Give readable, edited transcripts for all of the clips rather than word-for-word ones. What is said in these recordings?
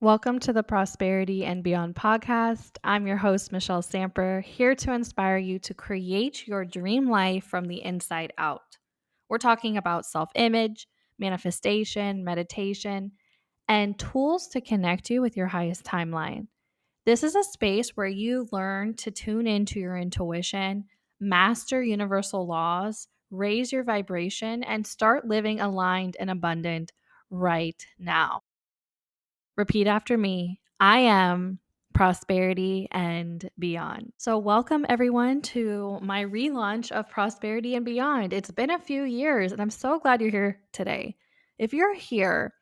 Welcome to the Prosperity and Beyond podcast. I'm your host, Michelle Samper, here to inspire you to create your dream life from the inside out. We're talking about self image, manifestation, meditation, and tools to connect you with your highest timeline. This is a space where you learn to tune into your intuition, master universal laws, raise your vibration, and start living aligned and abundant right now. Repeat after me. I am prosperity and beyond. So, welcome everyone to my relaunch of Prosperity and Beyond. It's been a few years, and I'm so glad you're here today. If you're here,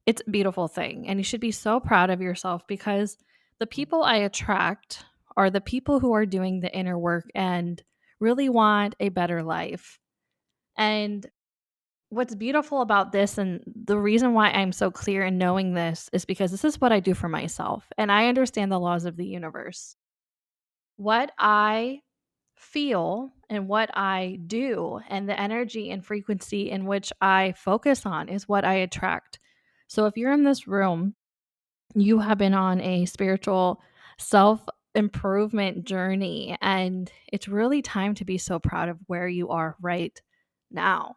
it's a beautiful thing, and you should be so proud of yourself because the people I attract are the people who are doing the inner work and really want a better life. And what's beautiful about this and the reason why I'm so clear in knowing this is because this is what I do for myself and I understand the laws of the universe. What I feel and what I do and the energy and frequency in which I focus on is what I attract. So if you're in this room, you have been on a spiritual self improvement journey and it's really time to be so proud of where you are right now.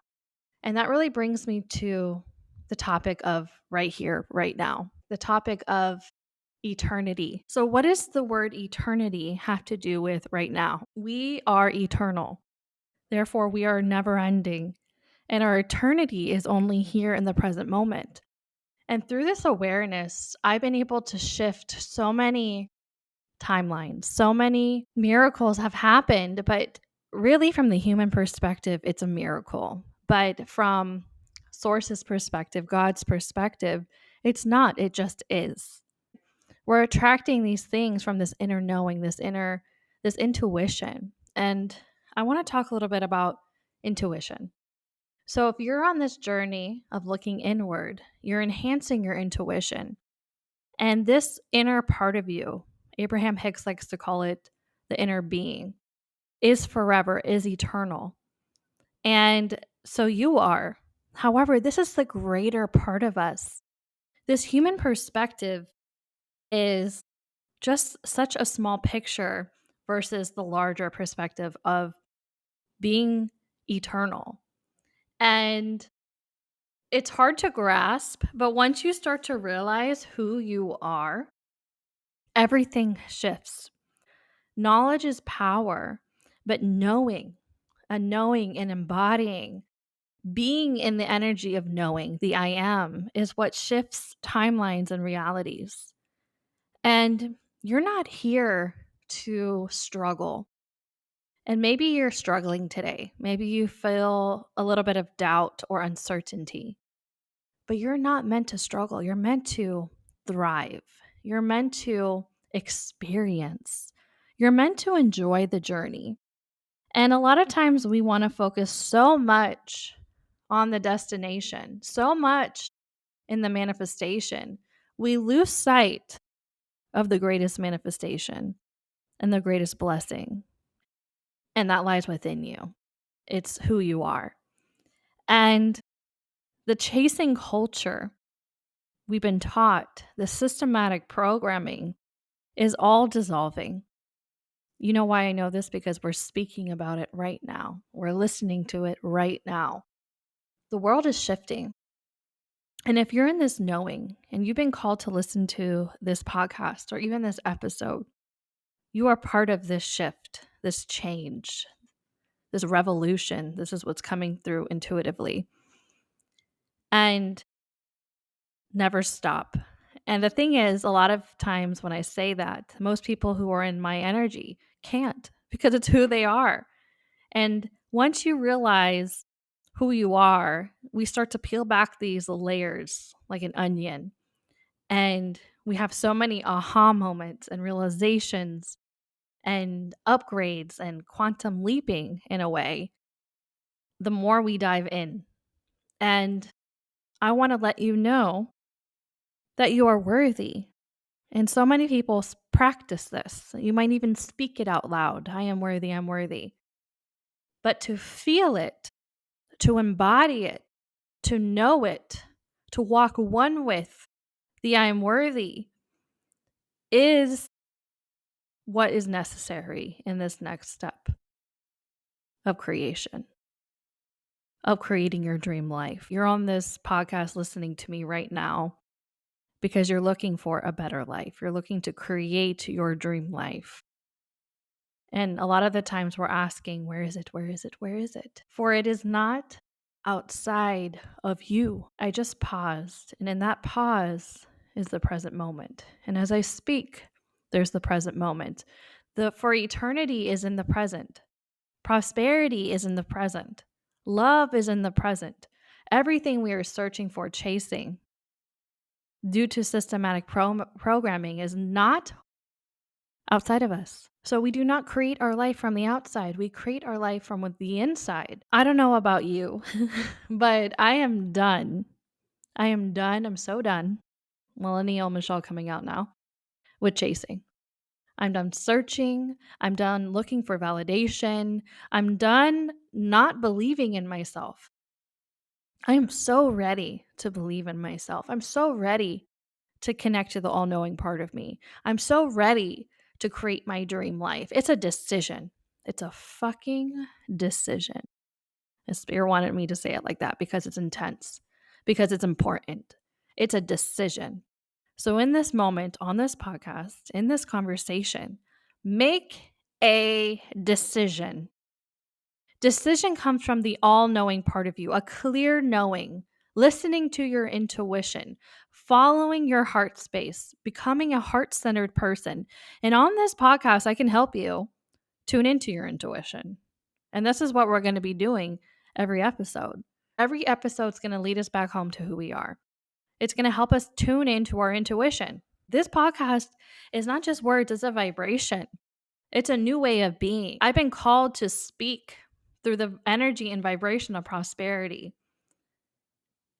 And that really brings me to the topic of right here, right now, the topic of eternity. So, what does the word eternity have to do with right now? We are eternal. Therefore, we are never ending. And our eternity is only here in the present moment. And through this awareness, I've been able to shift so many timelines, so many miracles have happened, but really from the human perspective, it's a miracle. But from source's perspective, God's perspective, it's not, it just is. We're attracting these things from this inner knowing, this intuition. And I want to talk a little bit about intuition. So if you're on this journey of looking inward, you're enhancing your intuition. And this inner part of you, Abraham Hicks likes to call it the inner being, is forever, is eternal. And so you are. However, this is the greater part of us. This human perspective is just such a small picture versus the larger perspective of being eternal. And it's hard to grasp, but once you start to realize who you are, everything shifts. Knowledge is power, but knowing and embodying, being in the energy of knowing, the I am, is what shifts timelines and realities. And you're not here to struggle. And maybe you're struggling today. Maybe you feel a little bit of doubt or uncertainty, but you're not meant to struggle. You're meant to thrive. You're meant to experience. You're meant to enjoy the journey. And a lot of times we want to focus so much on the destination, so much in the manifestation. We lose sight of the greatest manifestation and the greatest blessing. And that lies within you. It's who you are. And the chasing culture we've been taught, the systematic programming is all dissolving. You know why I know this? Because we're speaking about it right now. We're listening to it right now. The world is shifting. And if you're in this knowing and you've been called to listen to this podcast or even this episode, you are part of this shift, this change, this revolution. This is what's coming through intuitively. And never stop. And the thing is, a lot of times when I say that, most people who are in my energy can't because it's who they are. And once you realize who you are, we start to peel back these layers like an onion. And we have so many aha moments and realizations and upgrades and quantum leaping in a way, the more we dive in. And I want to let you know that you are worthy. And so many people practice this. You might even speak it out loud. I am worthy, I'm worthy. But to feel it, to embody it, to know it, to walk one with The I am worthy is what is necessary in this next step of creation, of creating your dream life. You're on this podcast listening to me right now because you're looking for a better life. You're looking to create your dream life. And a lot of the times we're asking, where is it? Where is it? Where is it? For it is not outside of you. I just paused, and in that pause is the present moment. And as I speak, there's the present moment. The for eternity is in the present. Prosperity is in the present. Love is in the present. Everything we are searching for, chasing, due to systematic programming, is not outside of us. So we do not create our life from the outside. We create our life from the inside. I don't know about you, but I am done. I am done. I'm so done. Millennial Michelle coming out now with chasing. I'm done searching. I'm done looking for validation. I'm done not believing in myself. I am so ready to believe in myself. I'm so ready to connect to the all knowing part of me. I'm so ready to create my dream life. It's a decision. It's a fucking decision. The spirit wanted me to say it like that because it's intense, because it's important. It's a decision. So, in this moment, on this podcast, in this conversation, make a decision. Decision comes from the all knowing part of you, a clear knowing, listening to your intuition, following your heart space, becoming a heart centered person. And on this podcast, I can help you tune into your intuition. And this is what we're going to be doing every episode. Every episode is going to lead us back home to who we are. It's going to help us tune into our intuition. This podcast is not just words, it's a vibration. It's a new way of being. I've been called to speak through the energy and vibration of prosperity.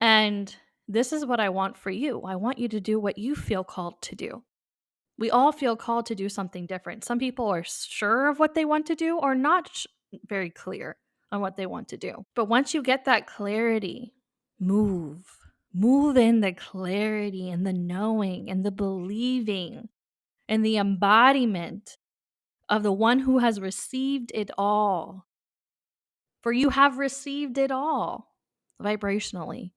And this is what I want for you. I want you to do what you feel called to do. We all feel called to do something different. Some people are sure of what they want to do or not very clear on what they want to do. But once you get that clarity, move. Move in the clarity and the knowing and the believing and the embodiment of the one who has received it all. For you have received it all vibrationally.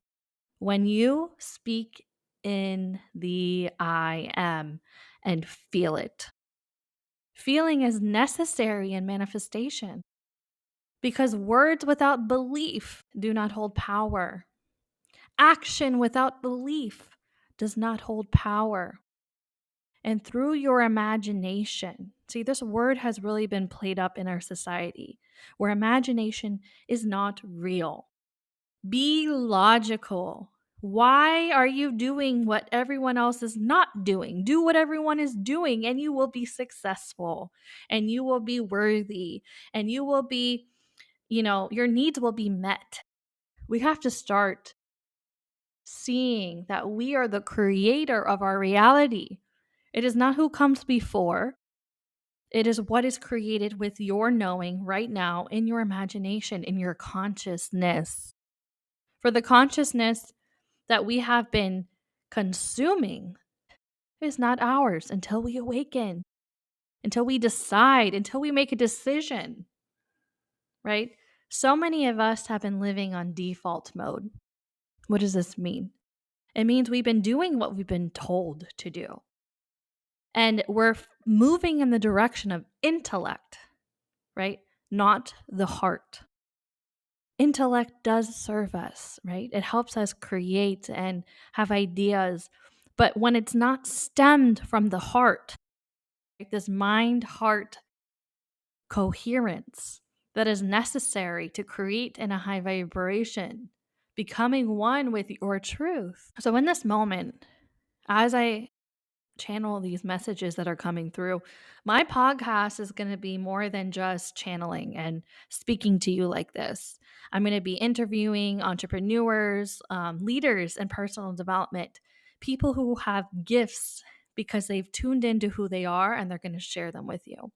When you speak in the I am and feel it, feeling is necessary in manifestation because words without belief do not hold power. Action without belief does not hold power. And through your imagination, see, this word has really been played up in our society where imagination is not real. Be logical. Why are you doing what everyone else is not doing? Do what everyone is doing, and you will be successful, and you will be worthy, and you will be, your needs will be met. We have to start seeing that we are the creator of our reality. It is not who comes before. It is what is created with your knowing right now in your imagination, in your consciousness. For the consciousness that we have been consuming is not ours until we awaken, until we decide, until we make a decision, right? So many of us have been living on default mode. What does this mean? It means we've been doing what we've been told to do. And we're moving in the direction of intellect, right? Not the heart. Intellect does serve us, right? It helps us create and have ideas. But when it's not stemmed from the heart, right, this mind heart coherence that is necessary to create in a high vibration, becoming one with your truth. So, in this moment, as I channel these messages that are coming through, my podcast is going to be more than just channeling and speaking to you like this. I'm going to be interviewing entrepreneurs, leaders in personal development, people who have gifts because they've tuned into who they are and they're going to share them with you.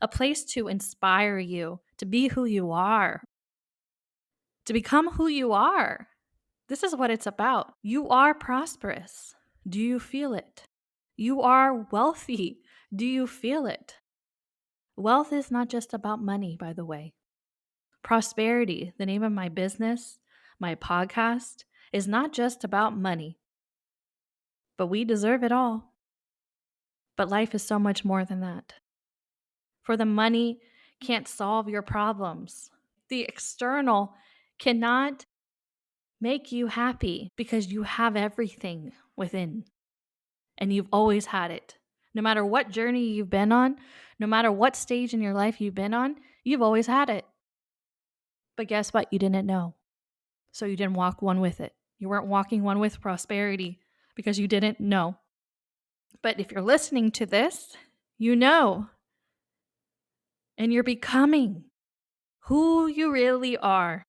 A place to inspire you to be who you are, to become who you are. This is what it's about. You are prosperous. Do you feel it? You are wealthy. Do you feel it? Wealth is not just about money, by the way. Prosperity, the name of my business, my podcast, is not just about money, but we deserve it all. But life is so much more than that. For the money can't solve your problems. The external cannot make you happy because you have everything within and you've always had it. No matter what journey you've been on, no matter what stage in your life you've been on, you've always had it. But guess what? You didn't know. So you didn't walk one with it. You weren't walking one with prosperity because you didn't know. But if you're listening to this, you know, and you're becoming who you really are.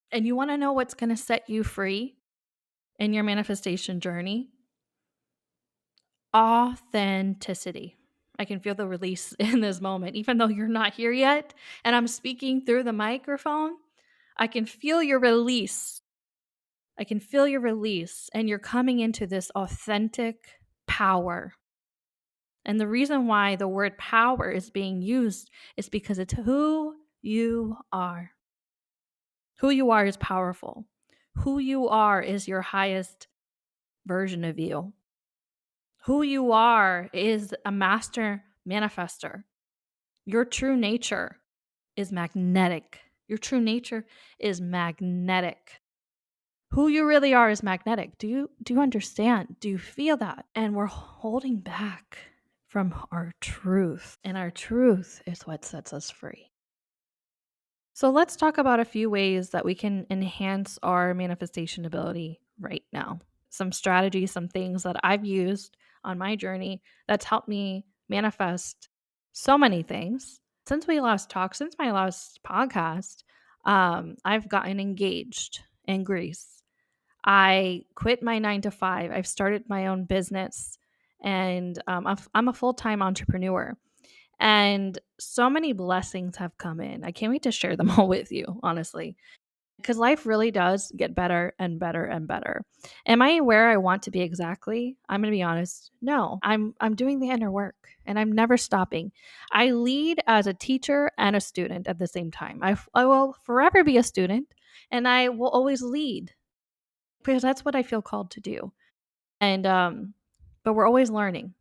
And you want to know what's going to set you free in your manifestation journey? Authenticity. I can feel the release in this moment, even though you're not here yet and I'm speaking through the microphone. I can feel your release. I can feel your release, and you're coming into this authentic power. And the reason why the word power is being used is because it's who you are. Who you are is powerful. Who you are is your highest version of you. Who you are is a master manifester. Your true nature is magnetic. Your true nature is magnetic. Who you really are is magnetic. Do you understand? Do you feel that? And we're holding back from our truth, and our truth is what sets us free. So let's talk about a few ways that we can enhance our manifestation ability right now. Some strategies, some things that I've used on my journey that's helped me manifest so many things. Since we last talked, since my last podcast, I've gotten engaged in Greece. I quit my 9 to 5. I've started my own business, and I'm a full-time entrepreneur. And so many blessings have come in. I can't wait to share them all with you, honestly, because life really does get better and better and better. Am I where I want to be exactly? I'm going to be honest. No, I'm doing the inner work and I'm never stopping. I lead as a teacher and a student at the same time. I will forever be a student and I will always lead because that's what I feel called to do. And but we're always learning.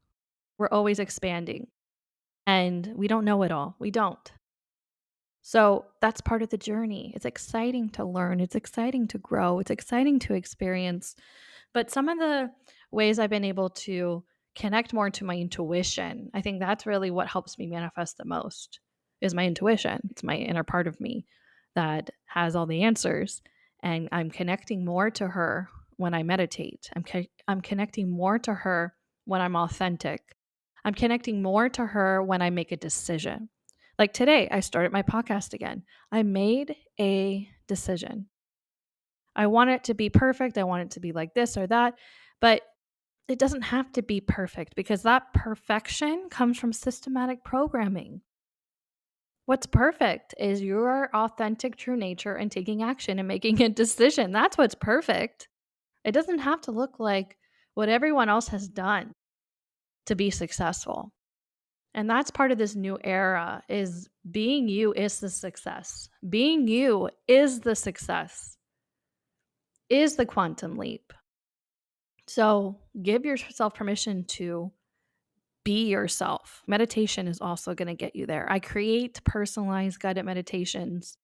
We're always expanding. And we don't know it all. We don't. So that's part of the journey. It's exciting to learn. It's exciting to grow. It's exciting to experience. But some of the ways I've been able to connect more to my intuition, I think that's really what helps me manifest the most is my intuition. It's my inner part of me that has all the answers. And I'm connecting more to her when I meditate. I'm connecting more to her when I'm authentic. I'm connecting more to her when I make a decision. Like today, I started my podcast again. I made a decision. I want it to be perfect. I want it to be like this or that. But it doesn't have to be perfect because that perfection comes from systematic programming. What's perfect is your authentic true nature and taking action and making a decision. That's what's perfect. It doesn't have to look like what everyone else has done to be successful. And that's part of this new era is being you is the success. Being you is the success, is the quantum leap. So give yourself permission to be yourself. Meditation is also going to get you there. I create personalized guided meditations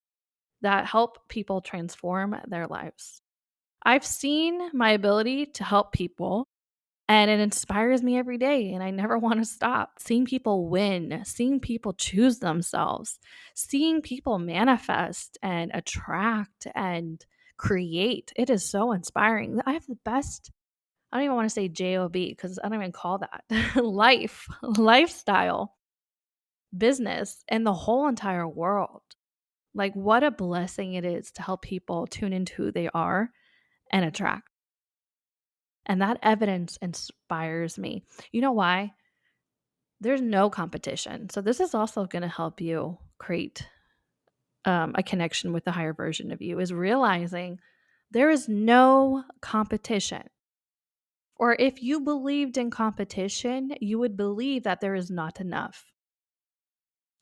that help people transform their lives. I've seen my ability to help people and it inspires me every day, and I never want to stop. Seeing people win, seeing people choose themselves, seeing people manifest and attract and create. It is so inspiring. I have the best, I don't even want to say JOB because I don't even call that lifestyle, business, and the whole entire world. Like, what a blessing it is to help people tune into who they are and attract. And that evidence inspires me. You know why? There's no competition. So this is also going to help you create a connection with the higher version of you is realizing there is no competition. Or if you believed in competition, you would believe that there is not enough.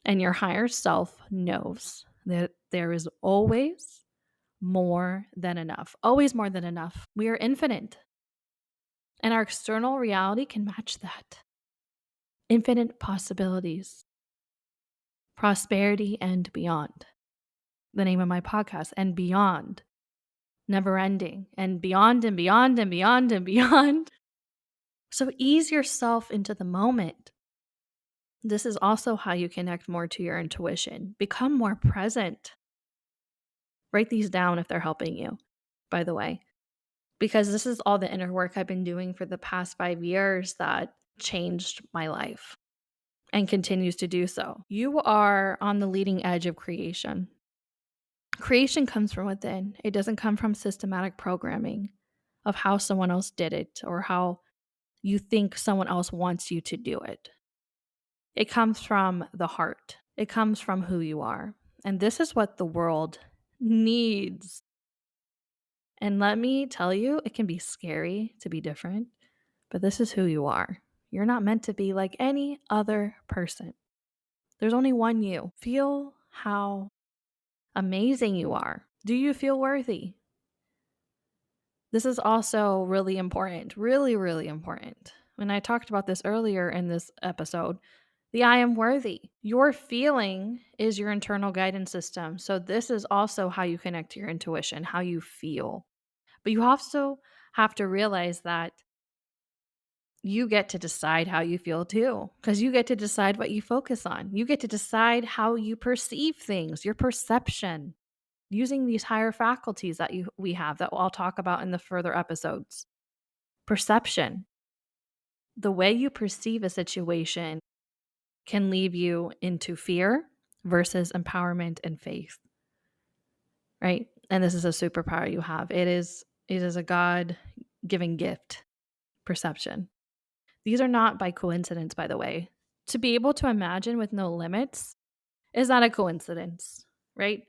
And your higher self knows that there is always more than enough. Always more than enough. We are infinite. And our external reality can match that. Infinite possibilities, prosperity, and beyond. The name of my podcast, and beyond. Never ending, and beyond, and beyond, and beyond, and beyond. So ease yourself into the moment. This is also how you connect more to your intuition. Become more present. Write these down if they're helping you, by the way, because this is all the inner work I've been doing for the past 5 years that changed my life and continues to do so. You are on the leading edge of creation. Creation comes from within. It doesn't come from systematic programming of how someone else did it or how you think someone else wants you to do it. It comes from the heart. It comes from who you are. And this is what the world needs. And let me tell you, it can be scary to be different, but this is who you are. You're not meant to be like any other person. There's only one you. Feel how amazing you are. Do you feel worthy? This is also really important, really, really important. When I talked about this earlier in this episode, the I am worthy. Your feeling is your internal guidance system. So, this is also how you connect to your intuition, how you feel. But you also have to realize that you get to decide how you feel too, because you get to decide what you focus on. You get to decide how you perceive things, your perception, using these higher faculties that we have that I'll talk about in the further episodes. Perception. The way you perceive a situation can leave you into fear versus empowerment and faith. Right? And this is a superpower you have. It is a God-given gift, perception. These are not by coincidence, by the way. To be able to imagine with no limits is not a coincidence, right?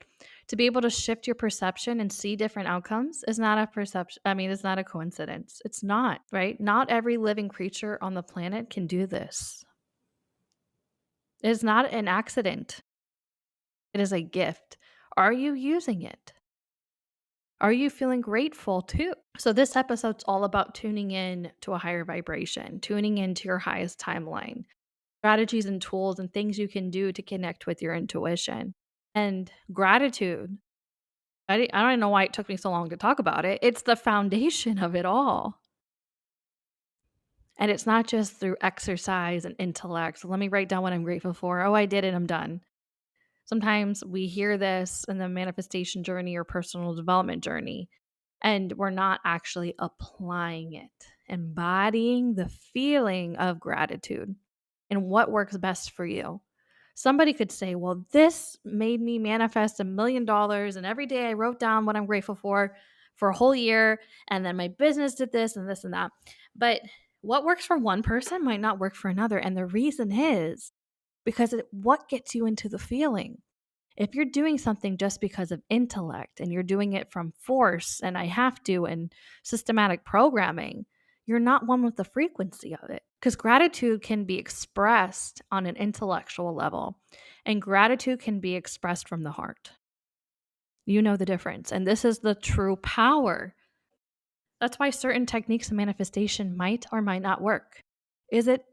To be able to shift your perception and see different outcomes is not a perception. I mean, it's not a coincidence. It's not, right? Not every living creature on the planet can do this. It is not an accident. It is a gift. Are you using it? Are you feeling grateful too? So, this episode's all about tuning in to a higher vibration, tuning into your highest timeline, strategies and tools and things you can do to connect with your intuition. And gratitude. I don't know why it took me so long to talk about it. It's the foundation of it all. And it's not just through exercise and intellect. So let me write down what I'm grateful for. Oh, I did it. I'm done. Sometimes we hear this in the manifestation journey or personal development journey, and we're not actually applying it, embodying the feeling of gratitude and what works best for you. Somebody could say, well, this made me manifest $1 million. And every day I wrote down what I'm grateful for a whole year. And then my business did this and this and that. But what works for one person might not work for another. And the reason is because what gets you into the feeling? If you're doing something just because of intellect and you're doing it from force and I have to and systematic programming, you're not one with the frequency of it. Because gratitude can be expressed on an intellectual level, and gratitude can be expressed from the heart. You know the difference. And this is the true power. That's why certain techniques of manifestation might or might not work. Is it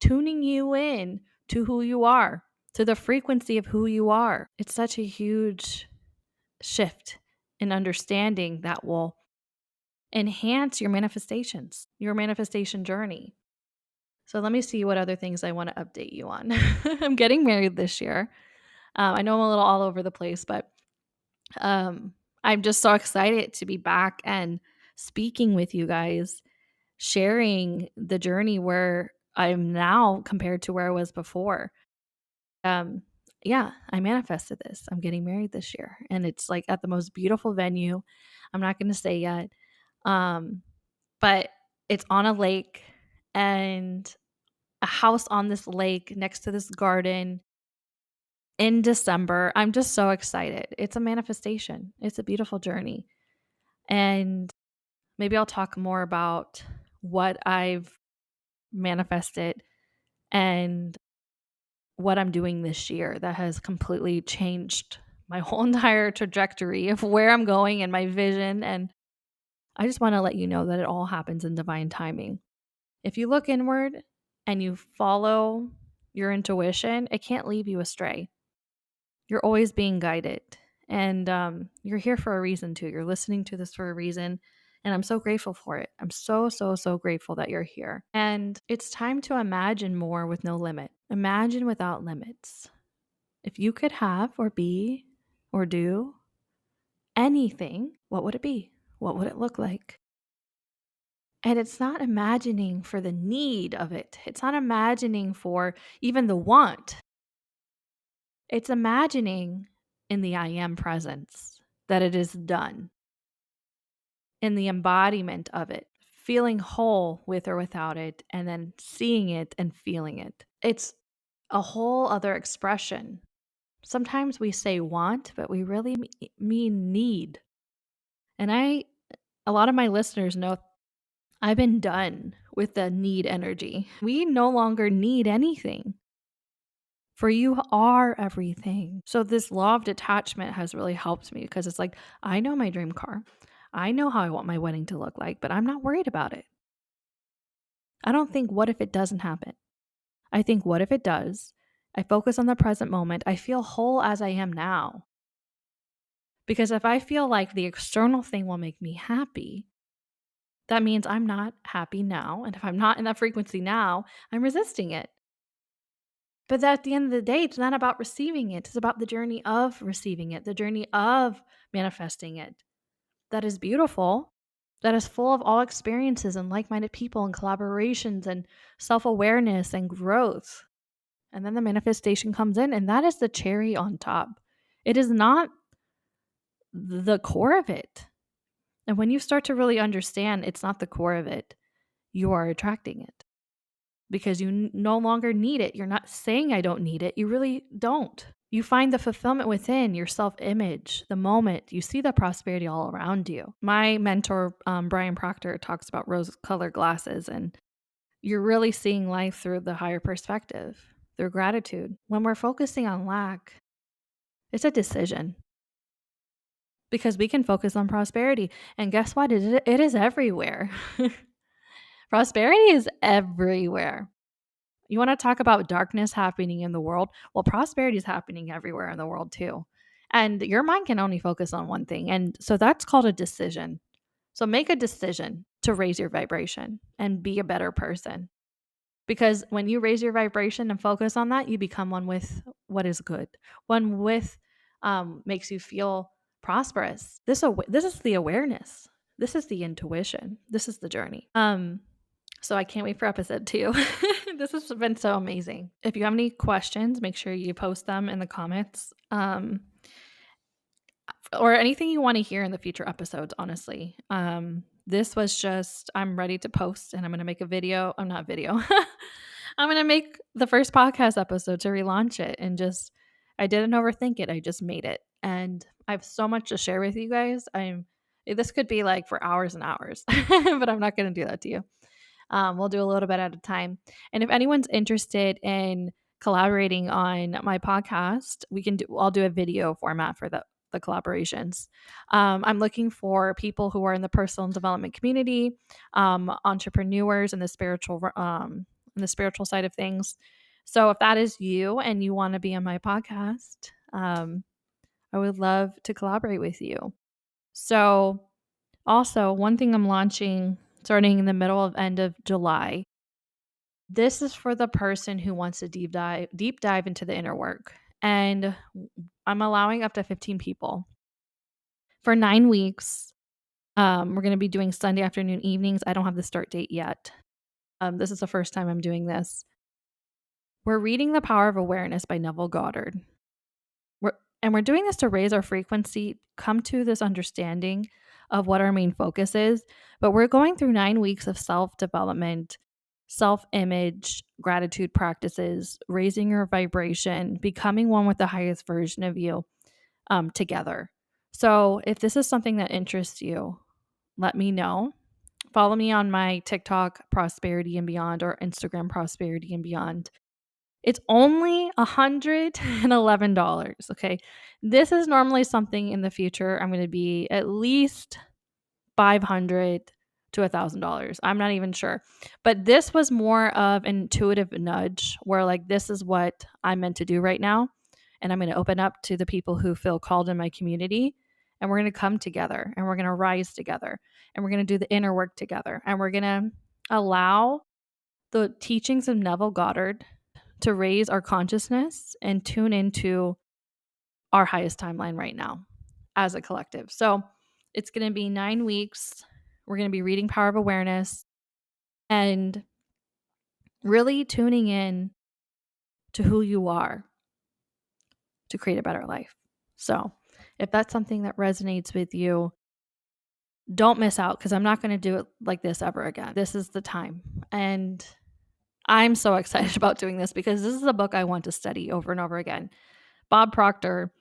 tuning you in to who you are, to the frequency of who you are? It's such a huge shift in understanding that will enhance your manifestations, your manifestation journey. So let me see what other things I want to update you on. I'm getting married this year. I know I'm a little all over the place, but I'm just so excited to be back and speaking with you guys, sharing the journey where I'm now compared to where I was before. Yeah, I manifested this. I'm getting married this year, and it's like at the most beautiful venue. I'm not going to say yet, but it's on a lake and a house on this lake next to this garden in December. I'm just so excited. It's a manifestation. It's a beautiful journey. And maybe I'll talk more about what I've manifested and what I'm doing this year that has completely changed my whole entire trajectory of where I'm going and my vision. And I just want to let you know that it all happens in divine timing. If you look inward and you follow your intuition, it can't leave you astray. You're always being guided. And you're here for a reason too. You're listening to this for a reason. And I'm so grateful for it. I'm so, so, so grateful that you're here. And it's time to imagine more with no limit. Imagine without limits. If you could have or be or do anything, what would it be? What would it look like? And it's not imagining for the need of it. It's not imagining for even the want. It's imagining in the I am presence that it is done, in the embodiment of it, feeling whole with or without it, and then seeing it and feeling it. It's a whole other expression. Sometimes we say want, but we really mean need. And a lot of my listeners know I've been done with the need energy. We no longer need anything. For you are everything. So this law of detachment has really helped me because it's like, I know my dream car. I know how I want my wedding to look like, but I'm not worried about it. I don't think, what if it doesn't happen? I think, what if it does? I focus on the present moment. I feel whole as I am now. Because if I feel like the external thing will make me happy, that means I'm not happy now. And if I'm not in that frequency now, I'm resisting it. But at the end of the day, it's not about receiving it. It's about the journey of receiving it, the journey of manifesting it. That is beautiful. That is full of all experiences and like minded people and collaborations and self awareness and growth. And then the manifestation comes in, and that is the cherry on top. It is not the core of it. And when you start to really understand it's not the core of it, you are attracting it because you no longer need it. You're not saying I don't need it. You really don't. You find the fulfillment within your self-image the moment you see the prosperity all around you. My mentor, Brian Proctor, talks about rose-colored glasses, and you're really seeing life through the higher perspective, through gratitude. When we're focusing on lack, it's a decision because we can focus on prosperity. And guess what? It is everywhere. Prosperity is everywhere. You want to talk about darkness happening in the world? Well, prosperity is happening everywhere in the world too. And your mind can only focus on one thing. And so that's called a decision. So make a decision to raise your vibration and be a better person. Because when you raise your vibration and focus on that, you become one with what is good, one with makes you feel prosperous. This is the awareness. This is the intuition. This is the journey. So I can't wait for episode 2. This has been so amazing. If you have any questions, make sure you post them in the comments. Or anything you want to hear in the future episodes, honestly. This was just, I'm ready to post and I'm going to make a video. I'm not video. I'm going to make the first podcast episode to relaunch it and just, I didn't overthink it. I just made it. And I have so much to share with you guys. This could be like for hours and hours, but I'm not going to do that to you. We'll do a little bit at a time. And if anyone's interested in collaborating on my podcast, I'll do a video format for the collaborations. I'm looking for people who are in the personal development community, entrepreneurs in the spiritual side of things. So if that is you and you want to be on my podcast, I would love to collaborate with you. So also, one thing I'm launching starting in the end of July. This is for the person who wants to deep dive into the inner work. And I'm allowing up to 15 people for 9 weeks. We're going to be doing Sunday afternoon evenings. I don't have the start date yet. This is the first time I'm doing this. We're reading The Power of Awareness by Neville Goddard. We're doing this to raise our frequency, come to this understanding of what our main focus is. But we're going through 9 weeks of self-development, self-image, gratitude practices, raising your vibration, becoming one with the highest version of you together. So if this is something that interests you, let me know. Follow me on my TikTok Prosperity and Beyond or Instagram Prosperity and Beyond. It's only $111. Okay. This is normally something in the future I'm going to be at least $500 to $1,000. I'm not even sure. But this was more of an intuitive nudge where, like, this is what I'm meant to do right now. And I'm going to open up to the people who feel called in my community. And we're going to come together and we're going to rise together and we're going to do the inner work together. And we're going to allow the teachings of Neville Goddard to raise our consciousness and tune into our highest timeline right now as a collective. So it's going to be 9 weeks. We're going to be reading Power of Awareness and really tuning in to who you are to create a better life. So if that's something that resonates with you, don't miss out because I'm not going to do it like this ever again. This is the time. And I'm so excited about doing this because this is a book I want to study over and over again. Bob Proctor,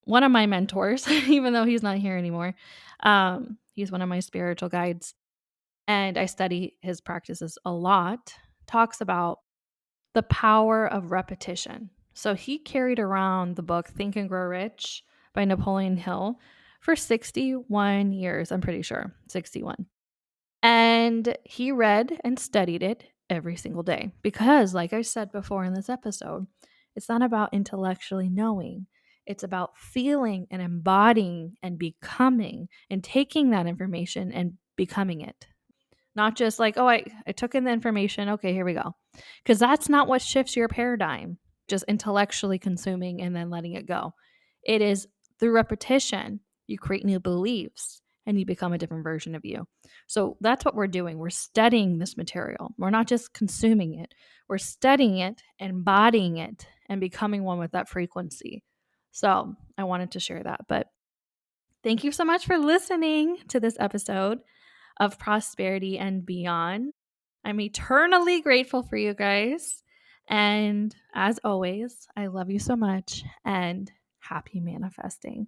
one of my mentors, even though he's not here anymore, he's one of my spiritual guides, and I study his practices a lot, talks about the power of repetition. So he carried around the book Think and Grow Rich by Napoleon Hill for 61 years, I'm pretty sure, 61. And he read and studied it every single day because, like I said before in this episode, it's not about intellectually knowing. It's about feeling and embodying and becoming and taking that information and becoming it. Not just like, oh, I took in the information. Okay, here we go. Because that's not what shifts your paradigm, just intellectually consuming and then letting it go. It is through repetition, you create new beliefs and you become a different version of you. So that's what we're doing. We're studying this material. We're not just consuming it, we're studying it, embodying it, and becoming one with that frequency. So I wanted to share that. But thank you so much for listening to this episode of Prosperity and Beyond. I'm eternally grateful for you guys. And as always, I love you so much and happy manifesting.